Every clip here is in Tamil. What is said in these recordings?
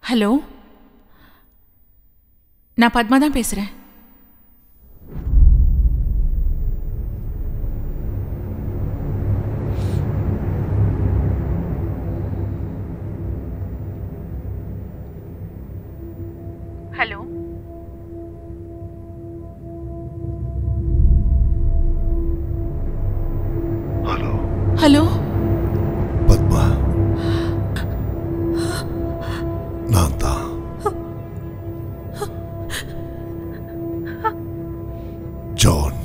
ஹலோ, நான் பத்மா தான் பேசுறேன். ஹலோ, ஹலோ ஹலோ பத்மா, நான் தான். ஜான்.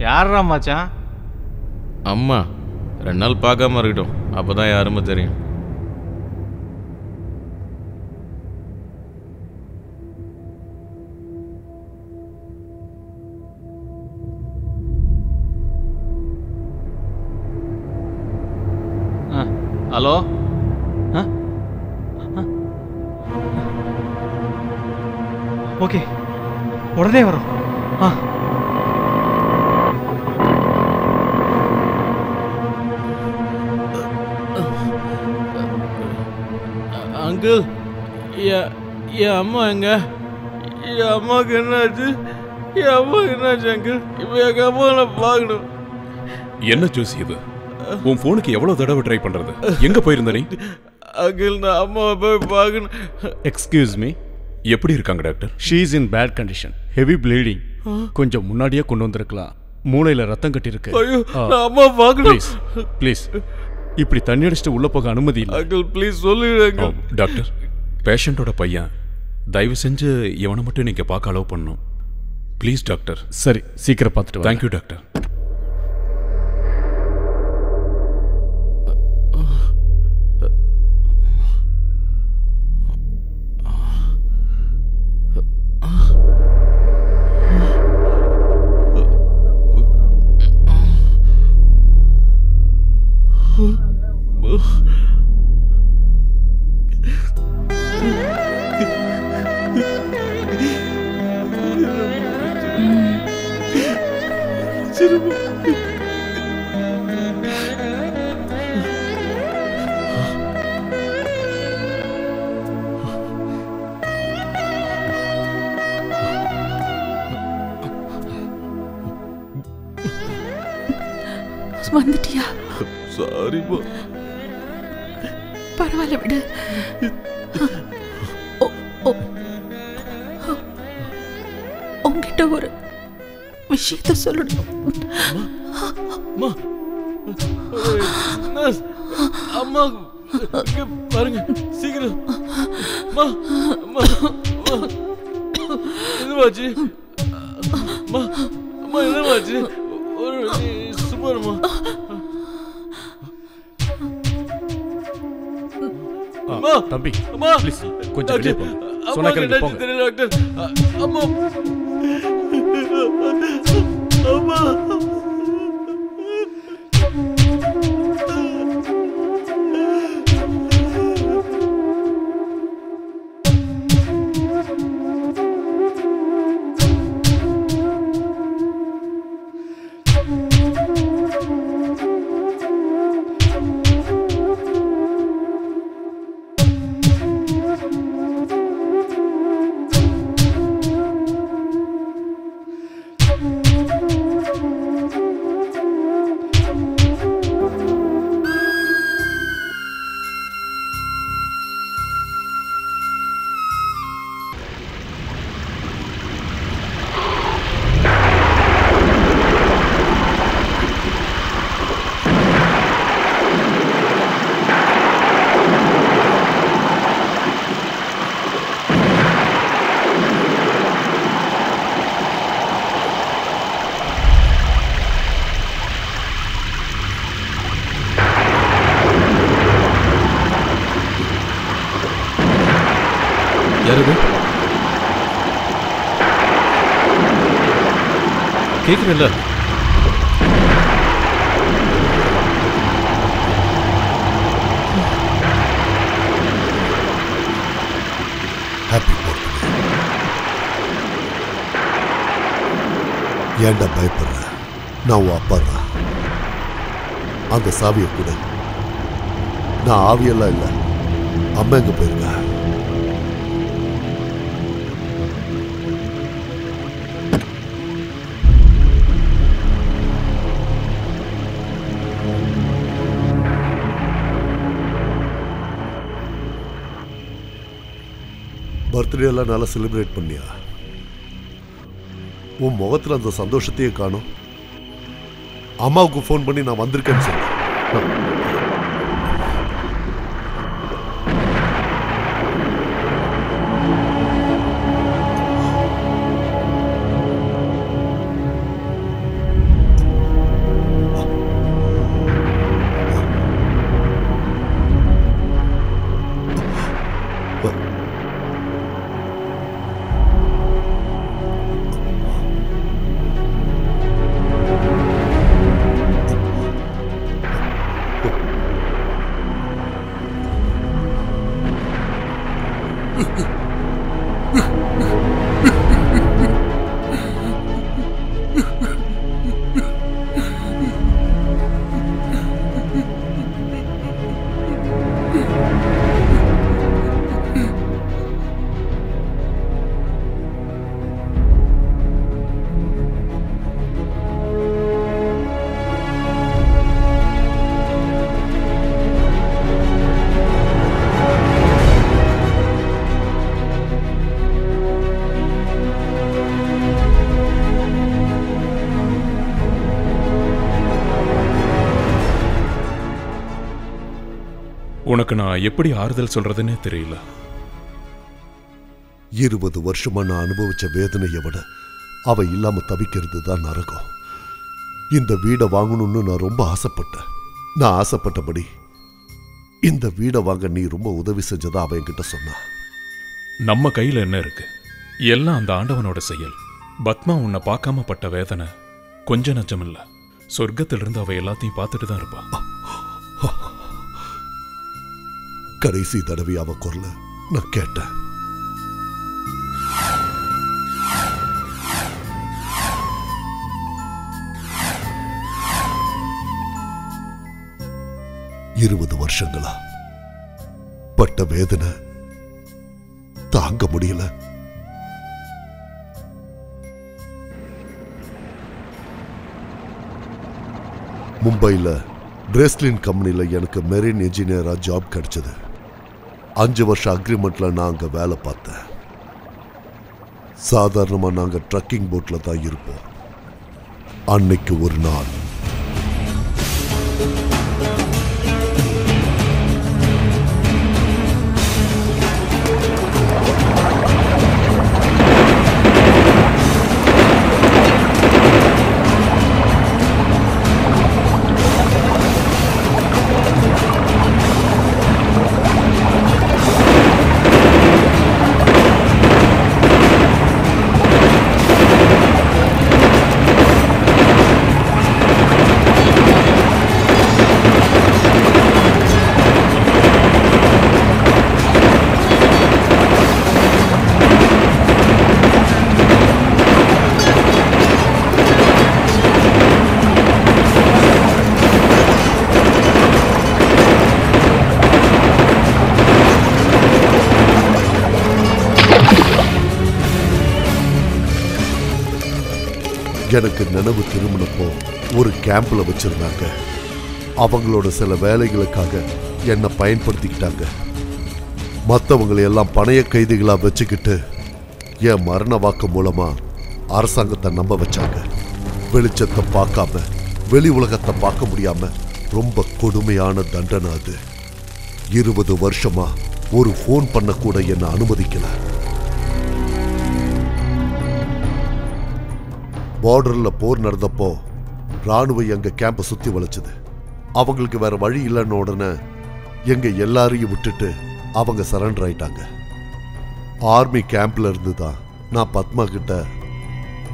யாரா மச்சான்? அம்மா 2 நாள் பார்க்காம இருக்கட்டும், அப்போதான் யாருமே தெரியும். ஹலோ, ஓகே, உடனே வரோம். அங்கிள், என் அம்மா எங்க? என் அம்மாவுக்கு என்னாச்சு? என் அம்மாவுக்கு என்னாச்சு அங்கிள்? இப்போ எங்க அம்மா நான் பார்க்கணும். என்ன ஜோசி இது? உன் போனுக்கு எவ்வளவு தடவை ட்ரை பண்றது? எங்க போயிருந்த நீ? அங்கிள், நான் அம்மாவை போய் பார்க்கணும். எக்ஸ்கியூஸ் மீ, எப்படி இருக்காங்க doctor? She is in bad condition, heavy bleeding. கொஞ்சம் முன்னாடியே கொண்டு வந்திருக்கலாம், மூளையில ரத்தம் கட்டி இருக்கு. ஐயோ, நான் அம்மா பார்க்கணும். ப்ளீஸ், இப்படி தண்ணி அடிச்சுட்டு உள்ள போக அனுமதி இல்லை. அங்கிள் ப்ளீஸ் சொல்லுங்க. டாக்டர், பேஷண்டோட பையன், தயவு செஞ்சு இவனை மட்டும் நீங்க பார்க்க அலோவ் பண்ணணும் ப்ளீஸ் டாக்டர். சரி, சீக்கிரம் பார்த்துட்டு. Thank you doctor. வந்துட்டியா? சாரிமா. பரவாயில்ல, விடு. உங்ககிட்ட ஒரு விஷயத்த சொல்லணும். அம்மா பாருங்க, சீக்கிரம். என்னவாச்சு? அம்மா என்னவாச்சு? ஒரு சும்மாருமா. தம்பி, அம்மா ப்ளீஸ் கொஞ்சம் வெளியே போ. சொன்னா கேளுங்க, போங்க. தெரியல டாக்டர். அம்மா, அம்மா. யாரு கேக்குறல்ல? Happy birthday. ஏன்டா பயப்படுற? நான் உன் அப்பாடா. அந்த சாவியை கூட நான் ஆவியெல்லாம் இல்லை. அம்மா எங்க போயிருக்கா? பர்த்டே எல்லாம் நல்லா செலிப்ரேட் பண்ணியா? உன் முகத்தில் அந்த சந்தோஷத்தையே காணும். அம்மாவுக்கு ஃபோன் பண்ணி நான் வந்திருக்கேன்னு சொன்னேன். உனக்கு நான் எப்படி ஆறுதல் சொல்றதுன்னே தெரியல. 20 வருஷமா நான் அனுபவிச்ச வேதனையை விட அவ இல்லாம தவிக்கிறது தான் நரகம். இந்த வீடை வாங்கணும்னு நான் ரொம்ப ஆசைப்பட்டேன். நான் ஆசைப்பட்டபடி இந்த வீடை வாங்க நீ ரொம்ப உதவி செஞ்சதா அவ என்கிட்ட சொன்னா. நம்ம கையில என்ன இருக்கு? எல்லாம் அந்த ஆண்டவனோட செயல். பத்மா உன்னை பார்க்காம பட்ட வேதனை கொஞ்ச நச்சம் இல்ல. சொர்க்கத்திலிருந்து அவ எல்லாத்தையும் பார்த்துட்டு தான் இருப்பா. கடைசி தடவை அவ குரல நான் கேட்டேன். இருபது வருஷங்களா பட்ட வேதனை தாங்க முடியல. மும்பையில் பிரேஸ்லின் கம்பெனியில் எனக்கு மெரின் இன்ஜினியராக ஜாப் கிடைச்சது. 5 வருஷம் அக்ரிமெண்ட்ல நான் அங்கே வேலை பார்த்தேன். சாதாரணமாக நாங்கள் ட்ரக்கிங் போட்டில் தான் இருப்போம். அன்னைக்கு ஒரு நாள் எனக்கு நினைவு திரும்பினப்போ ஒரு கேம்ப்ல வச்சிருந்தாங்க. அவங்களோட சில வேலைகளுக்காக என்னை பயன்படுத்திக்கிட்டாங்க. மற்றவங்களை எல்லாம் பணைய கைதிகளா வச்சுக்கிட்டு என் மரண வாக்கு மூலமா அரசாங்கத்தை நம்ப வச்சாங்க. வெளிச்சத்தை பார்க்காம வெளி உலகத்தை பார்க்க முடியாம ரொம்ப கொடுமையான தண்டனை அது. 20 வருஷமா ஒரு ஃபோன் பண்ண கூட என்னை அனுமதிக்கல. பார்டர்ல போர் நடந்தப்போ ராணுவம் எங்க கேம்பை சுத்தி வளைச்சது. அவங்களுக்கு வேற வழி இல்லைன்னு உடனே எங்க எல்லாரையும் விட்டுட்டு அவங்க சரண்டர் ஆயிட்டாங்க. ஆர்மி கேம்ப்ல இருந்து தான் நான் பத்மா கிட்ட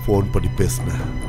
ஃபோன் பண்ணி பேசினேன்.